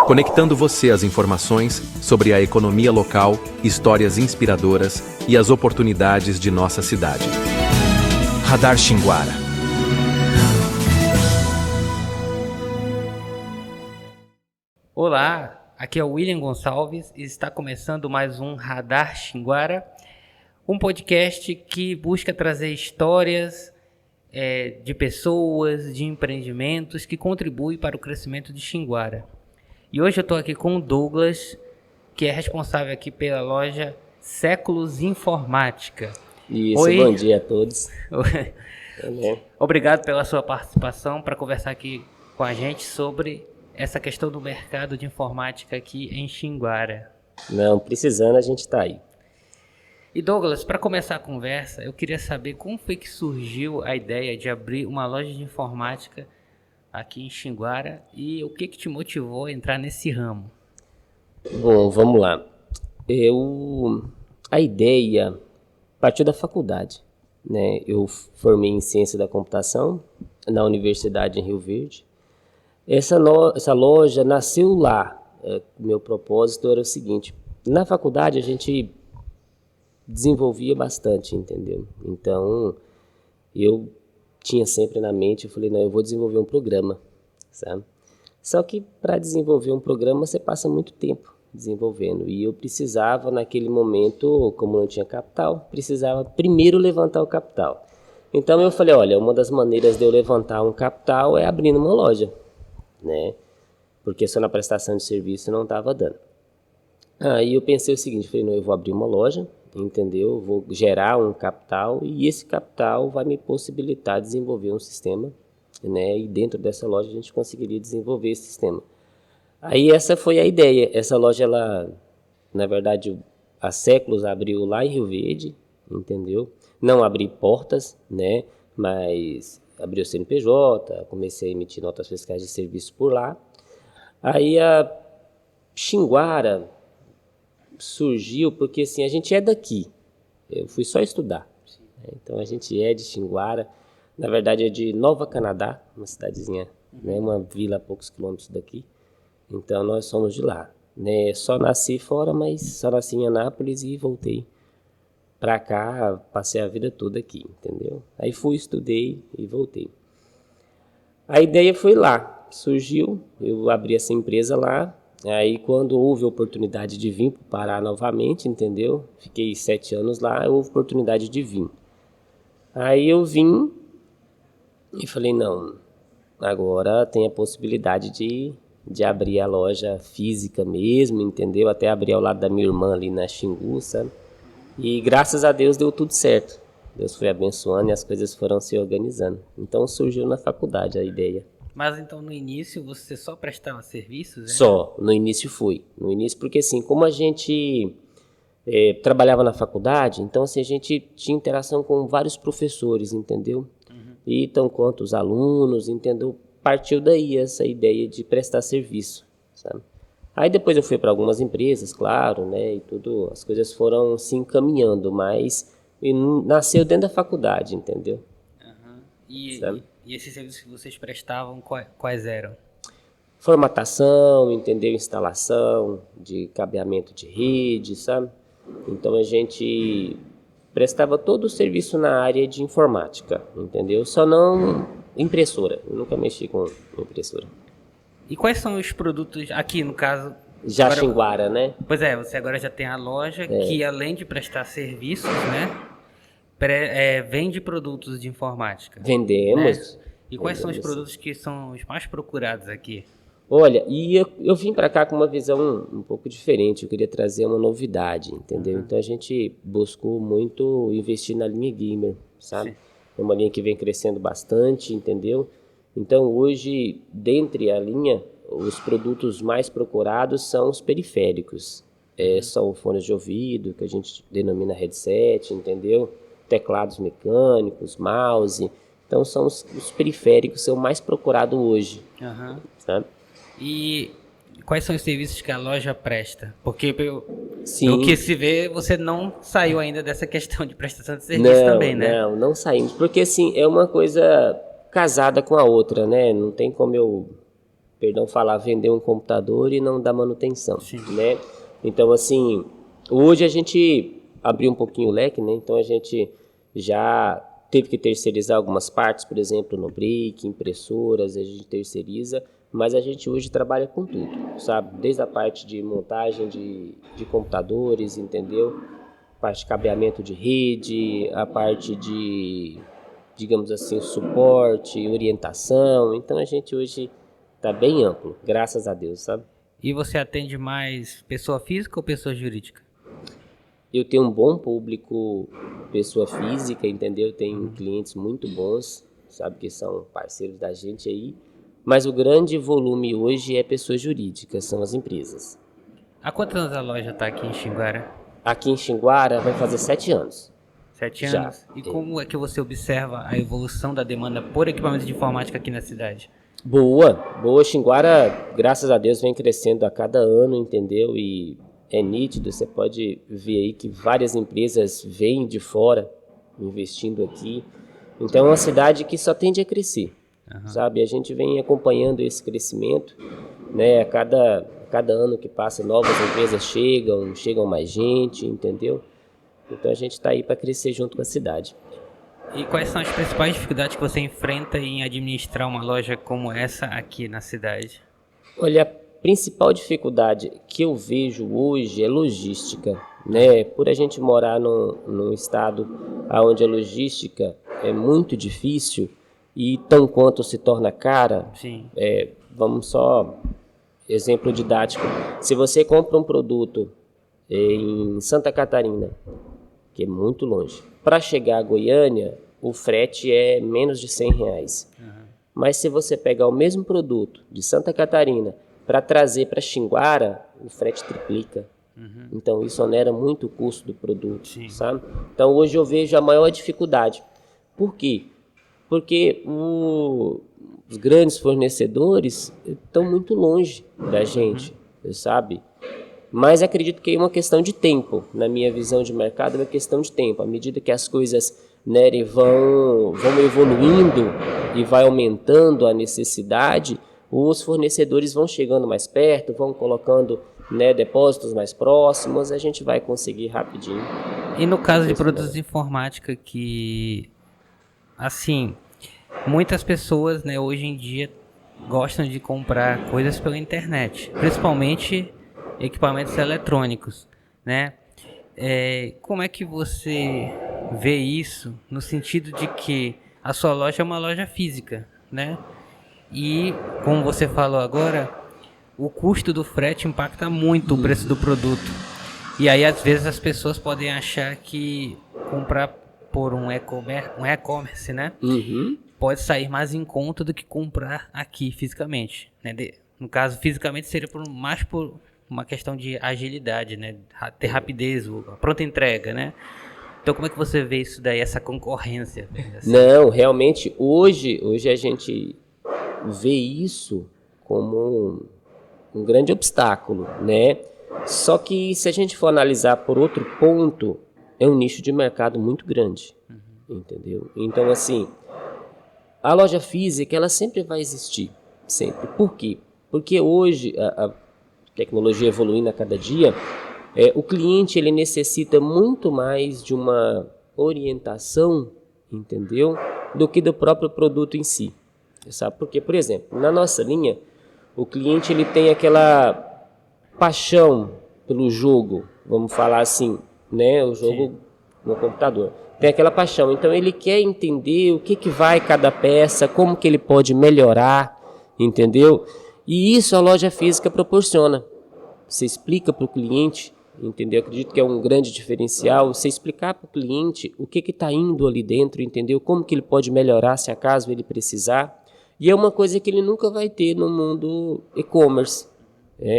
conectando você às informações sobre a economia local, histórias inspiradoras e as oportunidades de nossa cidade. Radar Xinguara. Olá, aqui é o William Gonçalves e está começando mais um Radar Xinguara, um podcast que busca trazer histórias de pessoas, de empreendimentos que contribuem para o crescimento de Xinguara. E hoje eu estou aqui com o Douglas, que é responsável aqui pela loja Séculos Informática. Isso, Oi. Bom dia a todos. Obrigado pela sua participação para conversar aqui com a gente sobre essa questão do mercado de informática aqui em Xinguara. Não, precisando, a gente está aí. E Douglas, para começar a conversa, eu queria saber como foi que surgiu a ideia de abrir uma loja de informática aqui em Xinguara e o que te motivou a entrar nesse ramo? Bom, vamos lá. A ideia partiu da faculdade, né? Eu formei em Ciência da Computação na Universidade em Rio Verde. Essa loja nasceu lá. Meu propósito era o seguinte: na faculdade a gente desenvolvia bastante, entendeu? Então, eu tinha sempre na mente, eu falei, não, eu vou desenvolver um programa, sabe? Só que para desenvolver um programa você passa muito tempo desenvolvendo, e eu precisava naquele momento, como não tinha capital, precisava primeiro levantar o capital. Então eu falei, olha, uma das maneiras de eu levantar um capital é abrindo uma loja, né? Porque só na prestação de serviço não estava dando. Aí eu pensei o seguinte, falei, não, eu vou abrir uma loja, entendeu? Vou gerar um capital e esse capital vai me possibilitar desenvolver um sistema, né? E dentro dessa loja a gente conseguiria desenvolver esse sistema. Aí essa foi a ideia. Essa loja, ela, na verdade, há séculos abriu lá em Rio Verde, entendeu? Não abri portas, né? Mas abri o CNPJ, comecei a emitir notas fiscais de serviço por lá. Aí a Xinguara surgiu porque assim, a gente é daqui, eu fui só estudar, então a gente é de Xinguara, na verdade é de Nova Canadá, uma cidadezinha, né, uma vila a poucos quilômetros daqui, então nós somos de lá, né, só nasci fora, mas só nasci em Anápolis e voltei pra cá, passei a vida toda aqui, entendeu? Aí fui, estudei e voltei. A ideia foi lá, surgiu, eu abri essa empresa lá. Aí quando houve a oportunidade de vir para o Pará novamente, entendeu? Fiquei 7 anos lá, houve oportunidade de vir. Aí eu vim e falei, não, agora tem a possibilidade de abrir a loja física mesmo, entendeu? Até abrir ao lado da minha irmã ali na Xingu, sabe? E graças a Deus deu tudo certo. Deus foi abençoando e as coisas foram se organizando. Então surgiu na faculdade a ideia. Mas então no início você só prestava serviços? Né? Só, no início foi. No início, porque assim, como a gente trabalhava na faculdade, então assim, a gente tinha interação com vários professores, entendeu? E então quanto os alunos, entendeu? Partiu daí essa ideia de prestar serviço, sabe? Aí depois eu fui para algumas empresas, claro, né? E tudo, as coisas foram se encaminhando, mas nasceu dentro da faculdade, entendeu? E esses serviços que vocês prestavam, quais eram? Formatação, entendeu? Instalação de cabeamento de rede, sabe? Então a gente prestava todo o serviço na área de informática, entendeu? Só não impressora, eu nunca mexi com impressora. E quais são os produtos, aqui no caso... Já Xinguara, né? Pois é, você agora já tem a loja que além de prestar serviços, né? Vende produtos de informática. Vendemos. Né? E quais são os produtos que são os mais procurados aqui? Olha, e eu vim para cá com uma visão um pouco diferente, eu queria trazer uma novidade, entendeu? Então a gente buscou muito investir na linha gamer, sabe? É uma linha que vem crescendo bastante, entendeu? Então hoje, dentre a linha, os produtos mais procurados são os periféricos. São fones de ouvido, que a gente denomina headset, entendeu? Teclados mecânicos, mouse. Então são os periféricos, são mais procurados hoje, sabe? E quais são os serviços que a loja presta? Porque pelo Sim. que se vê, você não saiu ainda dessa questão de prestação de serviço também, né? Não saímos. Porque assim, é uma coisa casada com a outra, né? Não tem como eu perdão falar, vender um computador e não dar manutenção, Sim. né? Então, assim, hoje a gente abriu um pouquinho o leque, né? Então, a gente já teve que terceirizar algumas partes, por exemplo, no brick, impressoras, a gente terceiriza, mas a gente hoje trabalha com tudo, sabe? Desde a parte de montagem de computadores, entendeu? Parte de cabeamento de rede, a parte de, digamos assim, suporte, orientação. Então, a gente hoje está bem amplo, graças a Deus, sabe? E você atende mais pessoa física ou pessoa jurídica? Eu tenho um bom público, pessoa física, entendeu? Tenho clientes muito bons, sabe, que são parceiros da gente aí. Mas o grande volume hoje é pessoas jurídicas, são as empresas. Há quantos anos a loja está aqui em Xinguara? Aqui em Xinguara vai fazer 7 anos. 7 Já. anos? E como é que você observa a evolução da demanda por equipamentos de informática aqui na cidade? Boa. Xinguara, graças a Deus, vem crescendo a cada ano, entendeu? E é nítido, você pode ver aí que várias empresas vêm de fora investindo aqui. Então é uma cidade que só tende a crescer, sabe? A gente vem acompanhando esse crescimento, né? A cada ano que passa, novas empresas chegam mais gente, entendeu? Então a gente está aí para crescer junto com a cidade. E quais são as principais dificuldades que você enfrenta em administrar uma loja como essa aqui na cidade? Olha, a principal dificuldade que eu vejo hoje é logística, né? Por a gente morar num estado onde a logística é muito difícil e tão quanto se torna cara, Sim. vamos só, exemplo didático, se você compra um produto em Santa Catarina, que é muito longe, para chegar a Goiânia, o frete é menos de R$100. Mas se você pegar o mesmo produto de Santa Catarina para trazer para Xinguara, o frete triplica. Então isso onera muito o custo do produto, Sim. sabe? Então hoje eu vejo a maior dificuldade. Por quê? Porque os grandes fornecedores estão muito longe da gente, sabe? Mas acredito que é uma questão de tempo. Na minha visão de mercado, é uma questão de tempo. À medida que as coisas, né, vão evoluindo e vai aumentando a necessidade, os fornecedores vão chegando mais perto, vão colocando, né, depósitos mais próximos, a gente vai conseguir rapidinho. E no caso de produtos de informática que, assim, muitas pessoas, né, hoje em dia gostam de comprar coisas pela internet, principalmente equipamentos eletrônicos, né? Como é que você vê isso no sentido de que a sua loja é uma loja física, né? E, como você falou agora, o custo do frete impacta muito o preço do produto. E aí, às vezes, as pessoas podem achar que comprar por um e-commerce, né? Pode sair mais em conta do que comprar aqui fisicamente, né? No caso, fisicamente seria mais por uma questão de agilidade, né? Ter rapidez, a pronta entrega, né? Então, como é que você vê isso daí, essa concorrência? Assim? Não, realmente, hoje a gente vê isso como um grande obstáculo, né? Só que se a gente for analisar por outro ponto, é um nicho de mercado muito grande, entendeu? Então, assim, a loja física, ela sempre vai existir, sempre. Por quê? Porque hoje a tecnologia evoluindo a cada dia, o cliente ele necessita muito mais de uma orientação, entendeu? Do que do próprio produto em si. Sabe? Porque, por exemplo, na nossa linha, o cliente ele tem aquela paixão pelo jogo, vamos falar assim, né? O jogo no computador. Tem aquela paixão, então ele quer entender o que vai cada peça, como que ele pode melhorar, entendeu? E isso a loja física proporciona. Você explica para o cliente, entendeu? Acredito que é um grande diferencial, você explicar para o cliente o que está indo ali dentro, entendeu? Como que ele pode melhorar se acaso ele precisar. E é uma coisa que ele nunca vai ter no mundo e-commerce.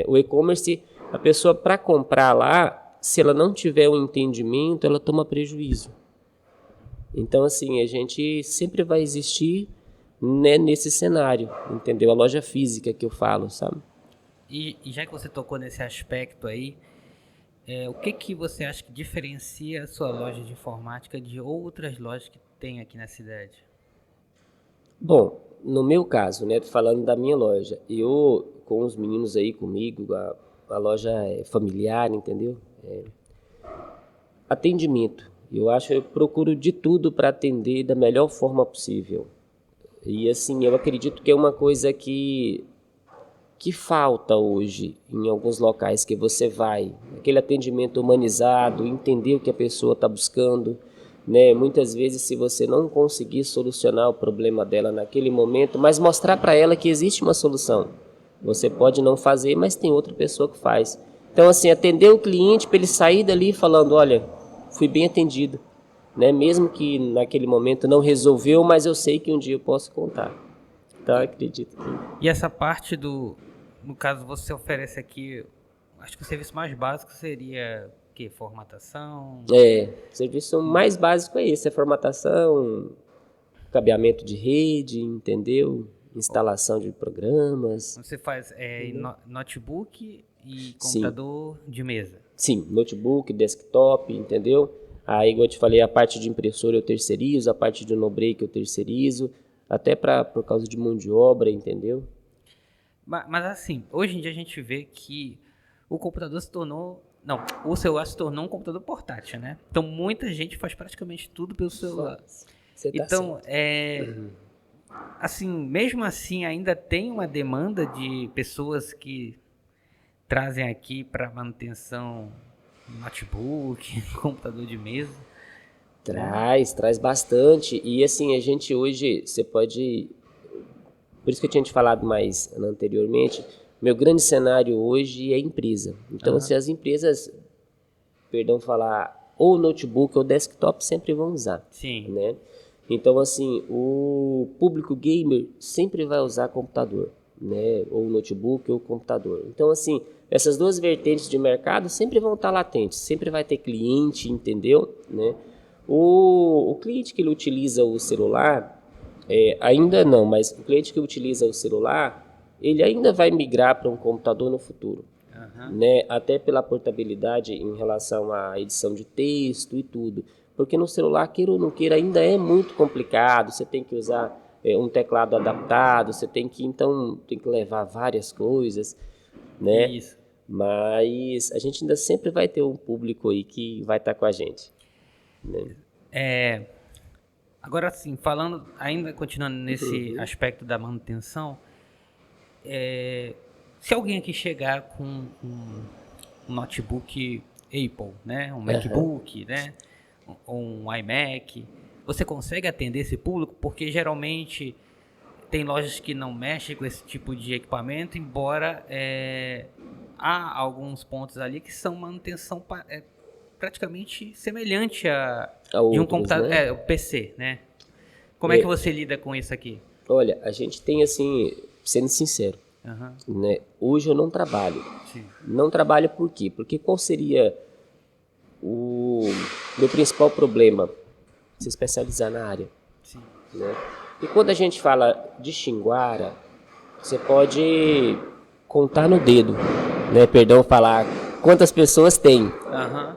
O e-commerce, a pessoa para comprar lá, se ela não tiver um entendimento, ela toma prejuízo. Então, assim, a gente sempre vai existir, né, nesse cenário, entendeu? A loja física que eu falo, sabe? E já que você tocou nesse aspecto aí, o que você acha que diferencia a sua loja de informática de outras lojas que tem aqui na cidade? Bom, no meu caso, né, falando da minha loja, eu com os meninos aí comigo, a loja é familiar, entendeu? Atendimento. Eu procuro de tudo para atender da melhor forma possível. E assim, eu acredito que é uma coisa que falta hoje em alguns locais que você vai. Aquele atendimento humanizado, entender o que a pessoa está buscando, né? Muitas vezes, se você não conseguir solucionar o problema dela naquele momento, mas mostrar para ela que existe uma solução. Você pode não fazer, mas tem outra pessoa que faz. Então, assim, atender o cliente para ele sair dali falando, olha, fui bem atendido, né? Mesmo que naquele momento não resolveu, mas eu sei que um dia eu posso contar. Então, eu acredito que... E essa parte no caso, você oferece aqui, acho que o serviço mais básico seria o quê? Formatação? O serviço mais básico é esse, é formatação, cabeamento de rede, entendeu? Instalação de programas. Você faz notebook e computador de mesa? Sim, notebook, desktop, entendeu? Aí, igual eu te falei, a parte de impressora eu terceirizo, a parte de no-break eu terceirizo, até por causa de mão de obra, entendeu? Mas assim, hoje em dia a gente vê que o computador se tornou... Não, o celular se tornou um computador portátil, né? Então muita gente faz praticamente tudo pelo celular. Você tá Então, certo. assim, mesmo assim ainda tem uma demanda de pessoas que trazem aqui para manutenção notebook, computador de mesa. Traz bastante. E assim, a gente hoje, você pode... Por isso que eu tinha te falado mais anteriormente, meu grande cenário hoje é empresa. Então, assim, as empresas, ou notebook ou desktop sempre vão usar. Sim. Né? Então, assim, o público gamer sempre vai usar computador, né? Ou notebook ou computador. Então, assim, essas duas vertentes de mercado sempre vão estar latentes, sempre vai ter cliente, entendeu? Né? O cliente que ele utiliza o celular, ainda não, mas o cliente que utiliza o celular, ele ainda vai migrar para um computador no futuro. Né? Até pela portabilidade em relação à edição de texto e tudo. Porque no celular, queira ou não queira, ainda é muito complicado. Você tem que usar um teclado adaptado, você tem que levar várias coisas, né? Isso. Mas a gente ainda sempre vai ter um público aí que vai estar com a gente. Né? Agora sim, ainda continuando nesse aspecto da manutenção, se alguém aqui chegar com um notebook Apple, né, um MacBook, né, um iMac, você consegue atender esse público? Porque geralmente tem lojas que não mexem com esse tipo de equipamento, embora há alguns pontos ali que são manutenção praticamente semelhante de um computador, né? O PC, né? Como é que você lida com isso aqui? Olha, a gente tem assim, sendo sincero, né? Hoje eu não trabalho. Sim. Não trabalho por quê? Porque qual seria o meu principal problema? Se especializar na área. Sim. Né? E quando a gente fala de Xinguara, você pode contar no dedo, né? Falar quantas pessoas tem.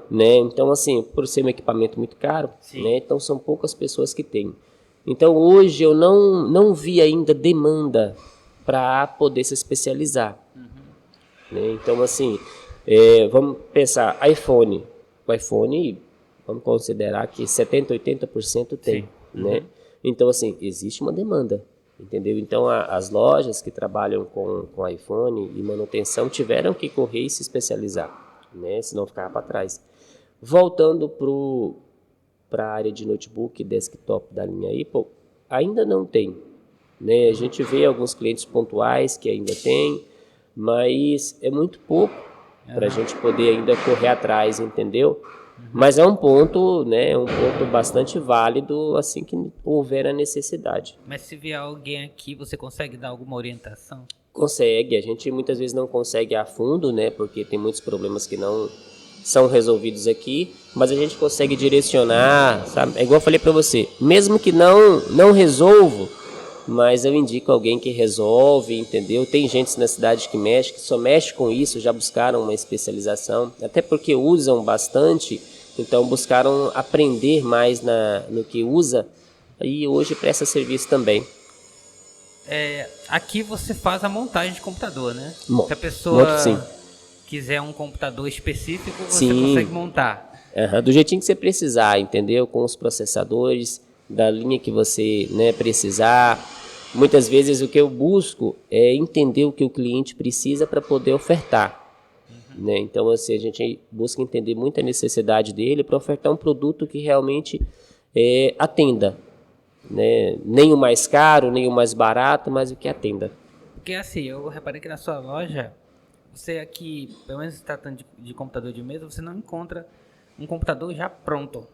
Né? Então, assim, por ser um equipamento muito caro, né? Então são poucas pessoas que têm. Então, hoje eu não vi ainda demanda para poder se especializar. Né? Então, assim, vamos pensar, iPhone. O iPhone, vamos considerar que 70%, 80% tem. Né? Então, assim, existe uma demanda. Entendeu? Então, as lojas que trabalham com iPhone e manutenção tiveram que correr e se especializar, né? Senão ficava para trás. Voltando para a área de notebook e desktop da linha Apple, ainda não tem. Né? A gente vê alguns clientes pontuais que ainda tem, mas é muito pouco para a gente poder ainda correr atrás, entendeu? Mas é um ponto, né, um ponto bastante válido assim que houver a necessidade. Mas se vier alguém aqui, você consegue dar alguma orientação? Consegue, a gente muitas vezes não consegue a fundo, né, porque tem muitos problemas que não são resolvidos aqui, mas a gente consegue direcionar, sabe? É igual eu falei para você, mesmo que não resolvo, mas eu indico alguém que resolve, entendeu? Tem gente na cidade que só mexe com isso, já buscaram uma especialização, até porque usam bastante, então buscaram aprender mais no que usa e hoje presta serviço também. aqui você faz a montagem de computador, né? Se a Monto, pessoa sim. quiser um computador específico, você Sim. consegue montar. Do jeitinho que você precisar, entendeu? Com os processadores, da linha que você, né, precisar. Muitas vezes o que eu busco é entender o que o cliente precisa para poder ofertar. Né? Então, assim, a gente busca entender muito a necessidade dele para ofertar um produto que realmente atenda. Né? Nem o mais caro, nem o mais barato, mas o que atenda. Porque assim, eu reparei que na sua loja, você aqui, pelo menos tratando de computador de mesa, você não encontra um computador já pronto.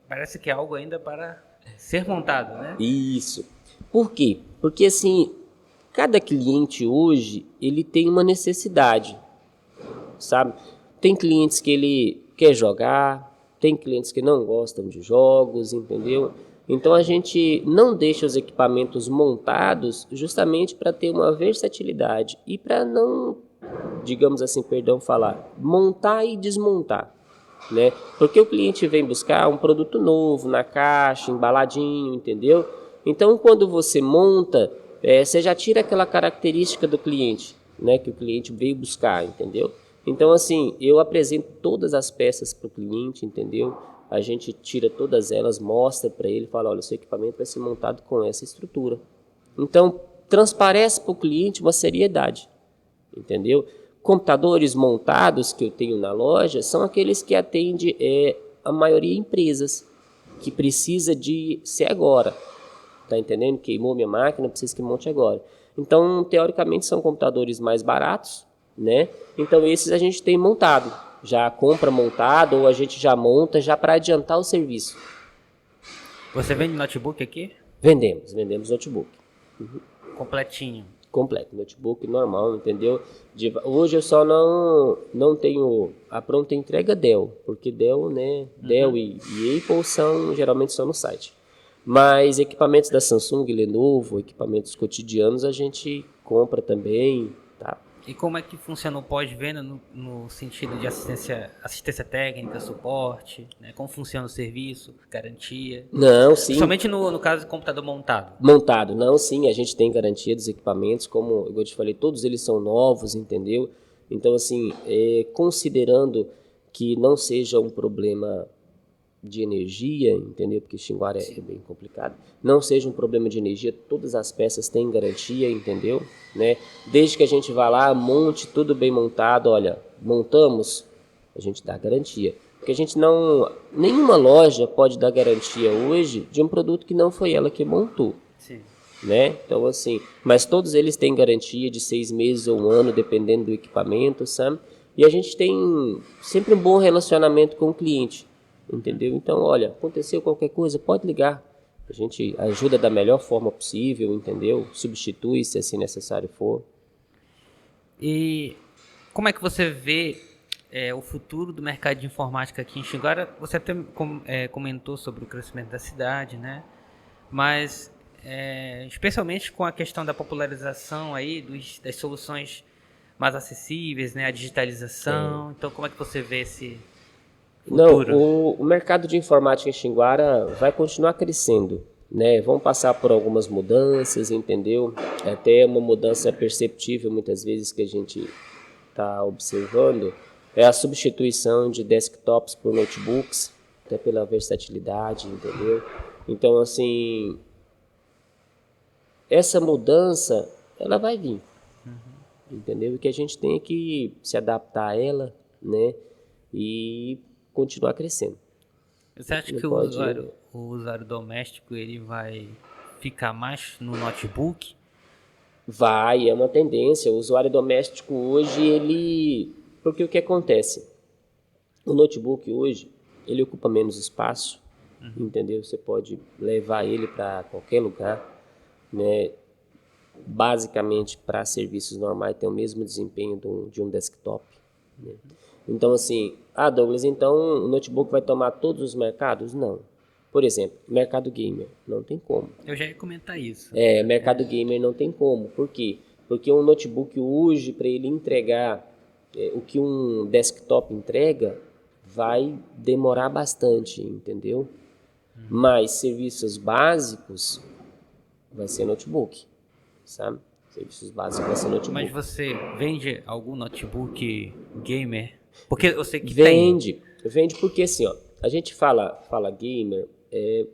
Parece que é algo ainda para ser montado, né? Isso. Por quê? Porque, assim, cada cliente hoje, ele tem uma necessidade, sabe? Tem clientes que ele quer jogar, tem clientes que não gostam de jogos, entendeu? Então a gente não deixa os equipamentos montados justamente para ter uma versatilidade e para não, digamos assim, perdão falar, montar e desmontar, né? Porque o cliente vem buscar um produto novo na caixa, embaladinho, entendeu? Então quando você monta, você já tira aquela característica do cliente, né? Que o cliente veio buscar, entendeu? Então assim, eu apresento todas as peças para o cliente, entendeu? A gente tira todas elas, mostra para ele, fala, olha, seu equipamento vai ser montado com essa estrutura. Então, transparece para o cliente uma seriedade, entendeu? Computadores montados que eu tenho na loja são aqueles que atendem a maioria empresas, que precisa de ser agora. Tá entendendo? Queimou minha máquina, precisa que monte agora. Então, teoricamente, são computadores mais baratos, né? Então, esses a gente tem montado. Já compra montado ou a gente já monta já para adiantar o serviço. Você vende notebook aqui? Vendemos notebook. Completinho. Completo, notebook normal, entendeu? Hoje eu só não tenho a pronta entrega Dell, porque Dell, né? Dell e Apple geralmente são no site. Mas equipamentos da Samsung, Lenovo, equipamentos cotidianos a gente compra também, tá? E como é que funciona o pós-venda no sentido de assistência técnica, suporte, né? Como funciona o serviço, garantia? Não, sim. Principalmente no caso do computador montado. Montado, não, sim, a gente tem garantia dos equipamentos, como eu te falei, todos eles são novos, entendeu? Então, assim, considerando que não seja um problema de energia, entendeu? Porque Xinguara é bem complicado. Não seja um problema de energia, todas as peças têm garantia, entendeu? Né? Desde que a gente vá lá, monte tudo bem montado, olha, montamos, a gente dá garantia. Porque a gente não... Nenhuma loja pode dar garantia hoje de um produto que não foi ela que montou. Sim. Né? Então, assim, mas todos eles têm garantia de 6 meses ou 1 ano, dependendo do equipamento, sabe? E a gente tem sempre um bom relacionamento com o cliente. Entendeu? Então, olha, aconteceu qualquer coisa, pode ligar. A gente ajuda da melhor forma possível, entendeu? Substitui se assim necessário for. E como é que você vê o futuro do mercado de informática aqui em Xinguara? Você até comentou sobre o crescimento da cidade, né? Mas, especialmente com a questão da popularização aí das soluções mais acessíveis, né? A digitalização. Então, como é que você vê esse... Não, o mercado de informática em Xinguara vai continuar crescendo, né? Vão passar por algumas mudanças, entendeu? Até uma mudança perceptível muitas vezes que a gente está observando é a substituição de desktops por notebooks, até pela versatilidade, entendeu? Então, assim, essa mudança, ela vai vir, entendeu? E que a gente tem que se adaptar a ela, né? E continuar crescendo. Você acha que o usuário doméstico ele vai ficar mais no notebook? Vai, é uma tendência. O usuário doméstico hoje, ele... Porque o que acontece? O notebook hoje, ele ocupa menos espaço, entendeu? Você pode levar ele para qualquer lugar, né? Basicamente, para serviços normais, tem o mesmo desempenho de um desktop, né? Então, assim, Douglas, então o notebook vai tomar todos os mercados? Não. Por exemplo, mercado gamer, não tem como. Eu já ia comentar isso. Mercado gamer não tem como. Por quê? Porque um notebook hoje, para ele entregar o que um desktop entrega, vai demorar bastante, entendeu? Mas serviços básicos vai ser notebook, sabe? Serviços básicos vai ser notebook. Mas você vende algum notebook gamer? Porque eu sei que Vende porque assim, ó, a gente fala gamer,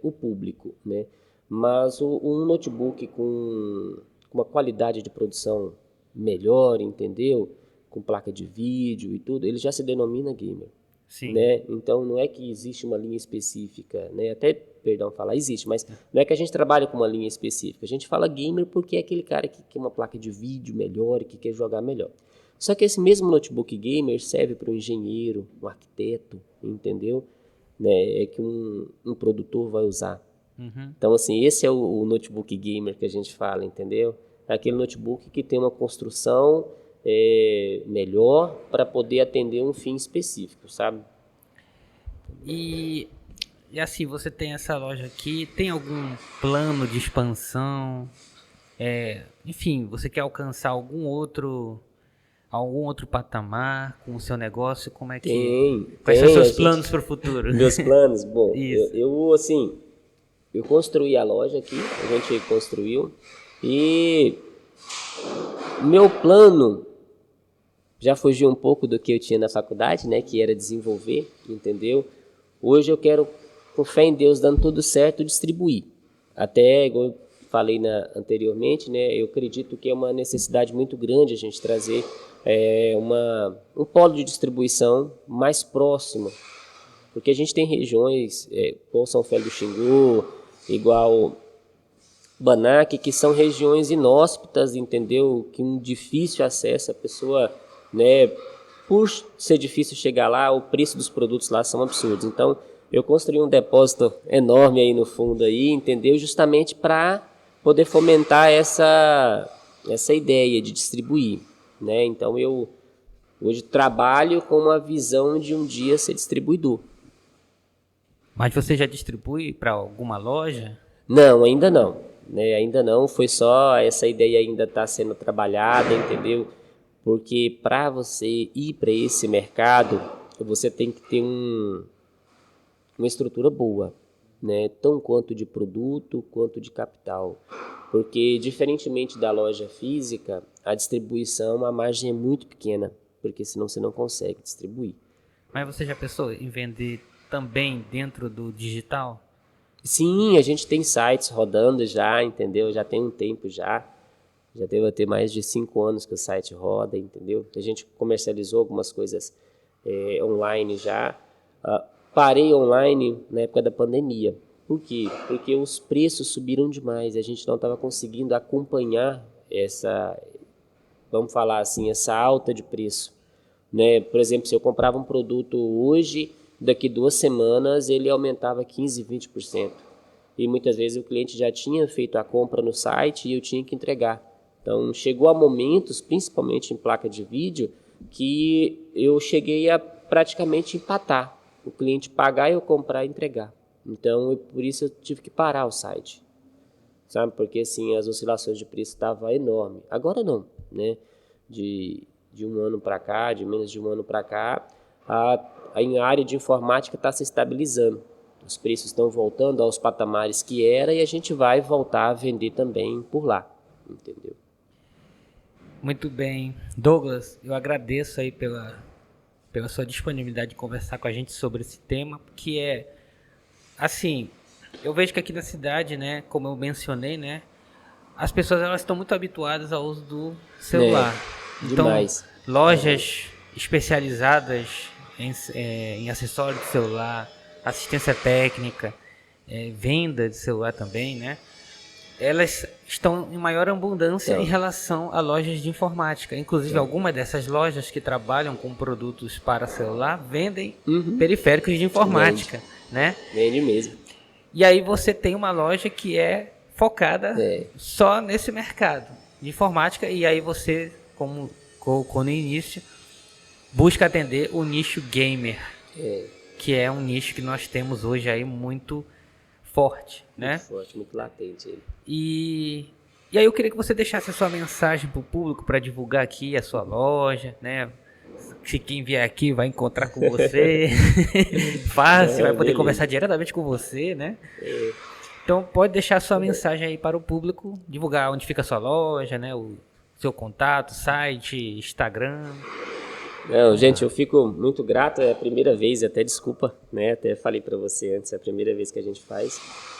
o público, né? Mas um notebook com uma qualidade de produção melhor, entendeu? Com placa de vídeo e tudo, ele já se denomina gamer. Sim. Né? Então não é que existe uma linha específica, né? Até, perdão, falar existe, mas não é que a gente trabalha com uma linha específica. A gente fala gamer porque é aquele cara que quer uma placa de vídeo melhor e que quer jogar melhor. Só que esse mesmo notebook gamer serve para um engenheiro, um arquiteto, entendeu? Né? É que um produtor vai usar. Então, assim, esse é o notebook gamer que a gente fala, entendeu? É aquele notebook que tem uma construção melhor para poder atender um fim específico, sabe? E assim, você tem essa loja aqui, tem algum plano de expansão? Enfim, você quer alcançar algum outro patamar com o seu negócio? Como é que Quais são os seus planos para o futuro? Meus planos? Bom, Isso. eu construí a loja aqui, a gente construiu, e meu plano já fugiu um pouco do que eu tinha na faculdade, né, que era desenvolver, entendeu? Hoje eu quero, com fé em Deus, dando tudo certo, distribuir. Até, igual eu falei anteriormente, né, eu acredito que é uma necessidade muito grande a gente trazer um polo de distribuição mais próximo, porque a gente tem regiões, como São Félix do Xingu, igual Banac, que são regiões inóspitas, entendeu? Que um difícil acesso, a pessoa, né, por ser difícil chegar lá, o preço dos produtos lá são absurdos. Então, eu construí um depósito enorme aí no fundo aí, entendeu? Justamente para poder fomentar essa ideia de distribuir, né? Então, eu hoje trabalho com uma visão de um dia ser distribuidor. Mas você já distribui para alguma loja? Não, ainda não, né? Ainda não, foi só essa ideia ainda está sendo trabalhada, entendeu? Porque para você ir para esse mercado, você tem que ter uma estrutura boa, né? Tão quanto de produto quanto de capital. Porque, diferentemente da loja física, a distribuição, a margem é muito pequena, porque senão você não consegue distribuir. Mas você já pensou em vender também dentro do digital? Sim, a gente tem sites rodando já, entendeu? Já tem um tempo já. Já deve ter mais de 5 anos que o site roda, entendeu? A gente comercializou algumas coisas online já. Parei online na época da pandemia. Por quê? Porque os preços subiram demais. A gente não estava conseguindo acompanhar vamos falar assim, essa alta de preço, né? Por exemplo, se eu comprava um produto hoje, daqui 2 semanas ele aumentava 15%, 20%. E muitas vezes o cliente já tinha feito a compra no site e eu tinha que entregar. Então, chegou a momentos, principalmente em placa de vídeo, que eu cheguei a praticamente empatar. O cliente pagar e eu comprar e entregar. Então, por isso eu tive que parar o site. Sabe? Porque assim, as oscilações de preço estavam enormes. Agora não, né? De um ano para cá, de menos de um ano para cá, a área de informática está se estabilizando. Os preços estão voltando aos patamares que era e a gente vai voltar a vender também por lá, entendeu? Muito bem. Douglas, eu agradeço aí pela sua disponibilidade de conversar com a gente sobre esse tema, que assim, eu vejo que aqui na cidade, né, como eu mencionei, né, as pessoas elas estão muito habituadas ao uso do celular. Então, demais. Lojas especializadas em acessórios de celular, assistência técnica, venda de celular também, né? Elas estão em maior abundância em relação a lojas de informática. Inclusive, algumas dessas lojas que trabalham com produtos para celular vendem periféricos de informática, né? Vende mesmo. E aí você tem uma loja que é focada só nesse mercado de informática, e aí você, como colocou no início, busca atender o nicho gamer, que é um nicho que nós temos hoje aí muito forte, né? Muito forte, muito latente ele. E aí eu queria que você deixasse a sua mensagem para o público para divulgar aqui a sua loja, né? Se quem vier aqui vai encontrar com você, fácil, vai poder conversar diretamente com você, né? Então pode deixar sua mensagem aí para o público, divulgar onde fica a sua loja, né? O seu contato, site, Instagram. Não, gente, eu fico muito grato, é a primeira vez, até desculpa, né? Até falei para você antes, é a primeira vez que a gente faz.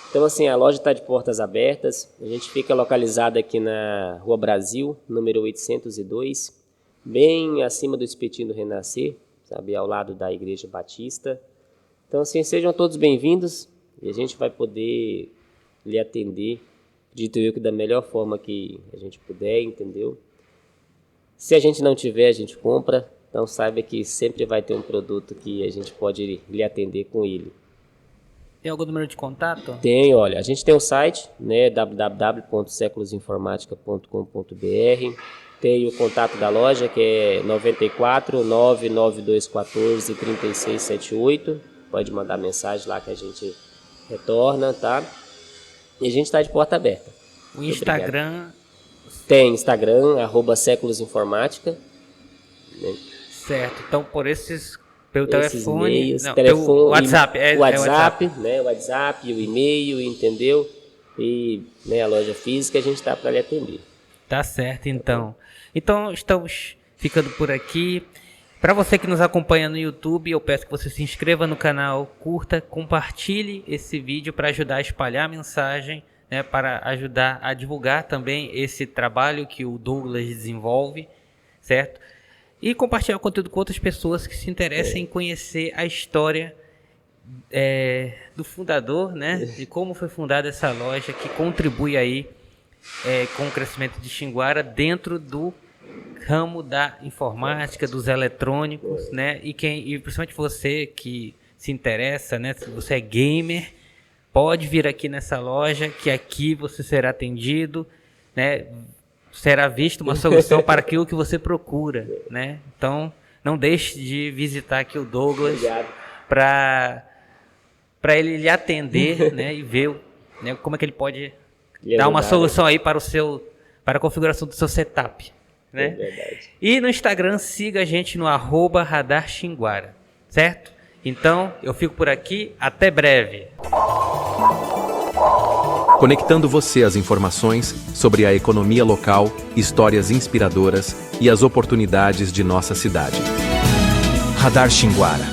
Então, assim, a loja está de portas abertas, a gente fica localizada aqui na Rua Brasil, número 802, bem acima do Espetinho do Renascer, sabe, ao lado da Igreja Batista. Então, assim, sejam todos bem-vindos e a gente vai poder lhe atender, acredito eu que da melhor forma que a gente puder, entendeu? Se a gente não tiver, a gente compra, então saiba que sempre vai ter um produto que a gente pode lhe atender com ele. Tem algum número de contato? Tem, olha, a gente tem um site, né, www.seculosinformatica.com.br. Tem o contato da loja, que é 94 99214 3678. Pode mandar mensagem lá que a gente retorna, tá? E a gente está de porta aberta. O Instagram? Tem Instagram, @seculosinformática. Né? Certo, então por pelo esses telefone, e-mails, não, telefone, pelo WhatsApp, WhatsApp, né, o WhatsApp, o e-mail, entendeu? E, né, a loja física a gente está para lhe atender. Tá certo, então. Então estamos ficando por aqui. Para você que nos acompanha no YouTube, eu peço que você se inscreva no canal, curta, compartilhe esse vídeo para ajudar a espalhar a mensagem, né, para ajudar a divulgar também esse trabalho que o Douglas desenvolve, certo? E compartilhar o conteúdo com outras pessoas que se interessem em conhecer a história do fundador, né? De como foi fundada essa loja que contribui aí com o crescimento de Xinguara dentro do ramo da informática, dos eletrônicos, né? E principalmente você que se interessa, né? Se você é gamer, pode vir aqui nessa loja que aqui você será atendido, né? Será visto uma solução para aquilo que você procura, né? Então, não deixe de visitar aqui o Douglas para ele lhe atender, né? E ver, né, como é que ele pode dar uma solução aí para a configuração do seu setup, né? É verdade. E no Instagram, siga a gente no @radarxinguara, certo? Então, eu fico por aqui, até breve. Conectando você às informações sobre a economia local, histórias inspiradoras e as oportunidades de nossa cidade. Radar Xinguara.